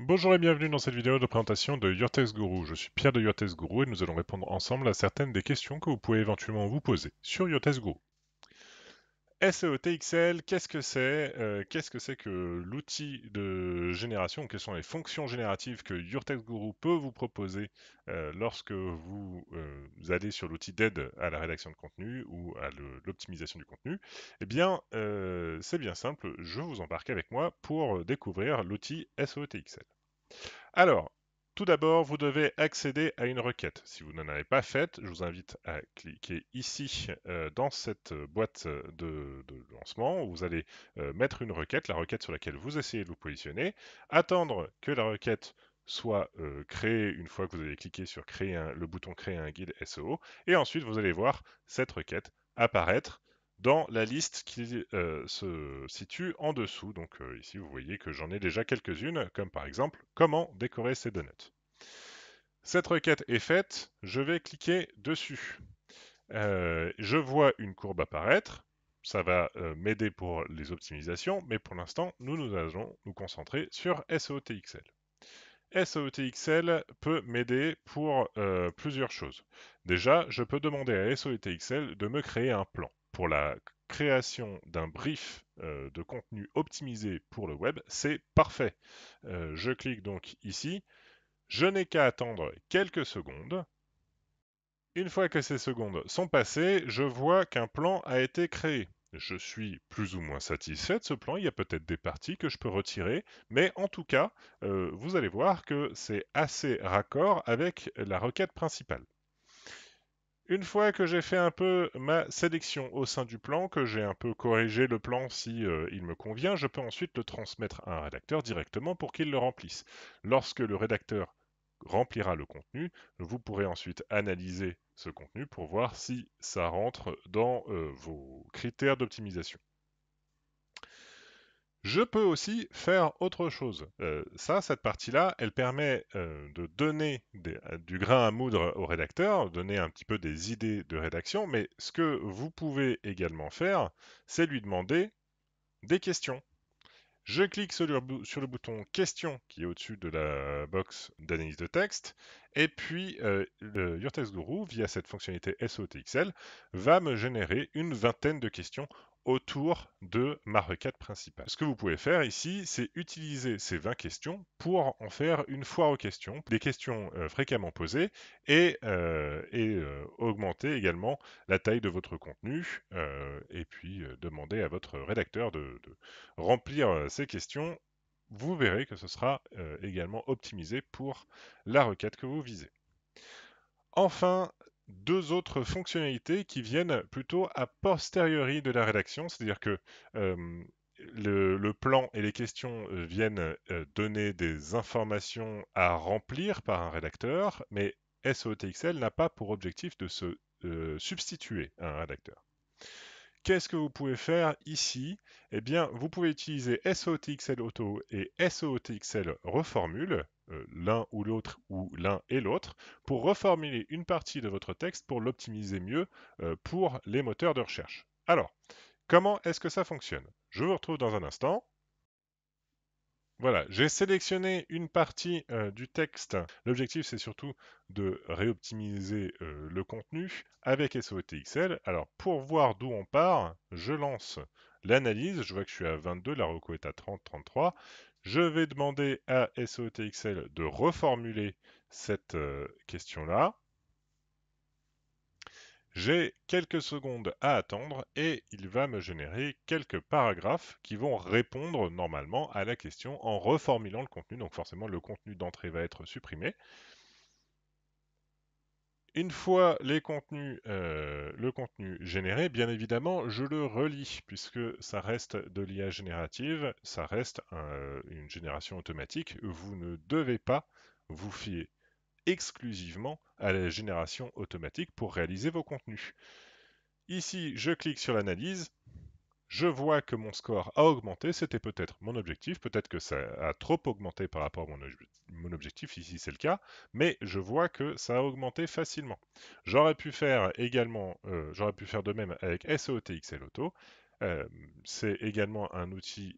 Bonjour et bienvenue dans cette vidéo de présentation de Your Text Guru. Je suis Pierre de Your Text Guru et nous allons répondre ensemble à certaines des questions que vous pouvez éventuellement vous poser sur Your Text Guru. SEO-TXL, qu'est-ce que c'est? Qu'est-ce que c'est que l'outil de génération? Quelles sont les fonctions génératives que Your Text Guru peut vous proposer lorsque vous allez sur l'outil d'aide à la rédaction de contenu ou à l'optimisation du contenu? Eh bien, c'est bien simple, je vous embarque avec moi pour découvrir l'outil SEO-TXL. Alors, tout d'abord, vous devez accéder à une requête. Si vous n'en avez pas faite, je vous invite à cliquer ici dans cette boîte de lancement. Vous allez mettre une requête, la requête sur laquelle vous essayez de vous positionner, attendre que la requête soit créée une fois que vous avez cliqué sur le bouton créer un guide SEO, et ensuite vous allez voir cette requête apparaître dans la liste qui se situe en dessous. Donc ici, vous voyez que j'en ai déjà quelques-unes, comme par exemple comment décorer ses donuts. Cette requête est faite, je vais cliquer dessus. Je vois une courbe apparaître, ça va m'aider pour les optimisations, mais pour l'instant, nous allons nous concentrer sur SEOTXL. SEOTXL peut m'aider pour plusieurs choses. Déjà, je peux demander à SEOTXL de me créer un plan. Pour la création d'un brief de contenu optimisé pour le web, c'est parfait. Je clique donc ici. Je n'ai qu'à attendre quelques secondes. Une fois que ces secondes sont passées, je vois qu'un plan a été créé. Je suis plus ou moins satisfait de ce plan, il y a peut-être des parties que je peux retirer, mais en tout cas, vous allez voir que c'est assez raccord avec la requête principale. Une fois que j'ai fait un peu ma sélection au sein du plan, que j'ai un peu corrigé le plan si il me convient, je peux ensuite le transmettre à un rédacteur directement pour qu'il le remplisse. Lorsque le rédacteur remplira le contenu, vous pourrez ensuite analyser ce contenu pour voir si ça rentre dans vos critères d'optimisation. Je peux aussi faire autre chose. Cette partie-là, elle permet de donner du grain à moudre au rédacteur, donner un petit peu des idées de rédaction, mais ce que vous pouvez également faire, c'est lui demander des questions. Je clique sur le bouton question qui est au-dessus de la box d'analyse de texte, et puis le Your Text Guru, via cette fonctionnalité SOTXL, va me générer une vingtaine de questions autour de ma requête principale. Ce que vous pouvez faire ici, c'est utiliser ces 20 questions pour en faire une foire aux questions, des questions fréquemment posées, et augmenter également la taille de votre contenu, et puis demander à votre rédacteur de remplir ces questions. Vous verrez que ce sera également optimisé pour la requête que vous visez. Enfin, deux autres fonctionnalités qui viennent plutôt a posteriori de la rédaction, c'est-à-dire que le plan et les questions viennent donner des informations à remplir par un rédacteur, mais SOTXL n'a pas pour objectif de se substituer à un rédacteur. Qu'est-ce que vous pouvez faire ici? Eh bien, vous pouvez utiliser SOTXL Auto et SOTXL Reformule, l'un ou l'autre ou l'un et l'autre, pour reformuler une partie de votre texte pour l'optimiser mieux pour les moteurs de recherche. Alors, comment est-ce que ça fonctionne? Je vous retrouve dans un instant. Voilà, j'ai sélectionné une partie du texte. L'objectif, c'est surtout de réoptimiser le contenu avec SOTXL. Alors, pour voir d'où on part, je lance l'analyse. Je vois que je suis à 22, la reco est à 30, 33. Je vais demander à SOTXL de reformuler cette question-là. J'ai quelques secondes à attendre et il va me générer quelques paragraphes qui vont répondre normalement à la question en reformulant le contenu. Donc forcément, le contenu d'entrée va être supprimé. Une fois le contenu généré, bien évidemment, je le relis puisque ça reste de l'IA générative, ça reste une génération automatique. Vous ne devez pas vous fier exclusivement à la génération automatique pour réaliser vos contenus. Ici, je clique sur l'analyse, je vois que mon score a augmenté, c'était peut-être mon objectif, peut-être que ça a trop augmenté par rapport à mon objectif, ici c'est le cas, mais je vois que ça a augmenté facilement. J'aurais pu faire également, j'aurais pu faire de même avec SOTXL Auto. C'est également un outil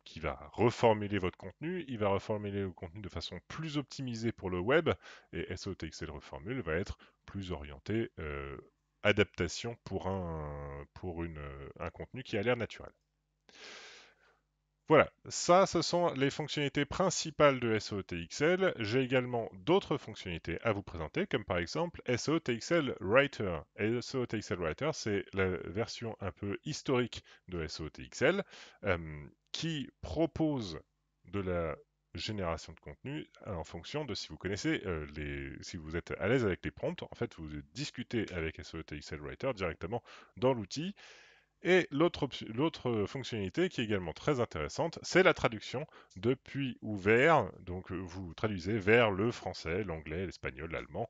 qui va reformuler votre contenu. Il va reformuler le contenu de façon plus optimisée pour le web. Et SOTXL Reformule va être plus orienté adaptation pour un contenu qui a l'air naturel. Voilà, ça, ce sont les fonctionnalités principales de SOTXL. J'ai également d'autres fonctionnalités à vous présenter, comme par exemple SOTXL Writer. SOTXL Writer, c'est la version un peu historique de SOTXL qui propose de la génération de contenu en fonction de si vous connaissez si vous êtes à l'aise avec les prompts. En fait, vous discutez avec SOTXL Writer directement dans l'outil et l'autre fonctionnalité qui est également très intéressante, c'est la traduction depuis ou vers. Donc vous traduisez vers le français, l'anglais, l'espagnol, l'allemand,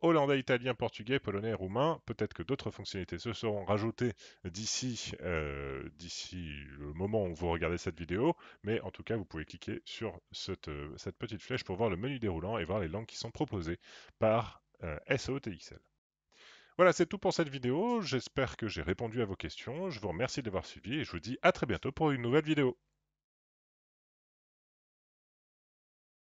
hollandais, italien, portugais, polonais, roumain. Peut-être que d'autres fonctionnalités se seront rajoutées d'ici le moment où vous regardez cette vidéo. Mais en tout cas, vous pouvez cliquer sur cette petite flèche pour voir le menu déroulant et voir les langues qui sont proposées par SOTXL. Voilà, c'est tout pour cette vidéo. J'espère que j'ai répondu à vos questions. Je vous remercie de l'avoir suivi et je vous dis à très bientôt pour une nouvelle vidéo.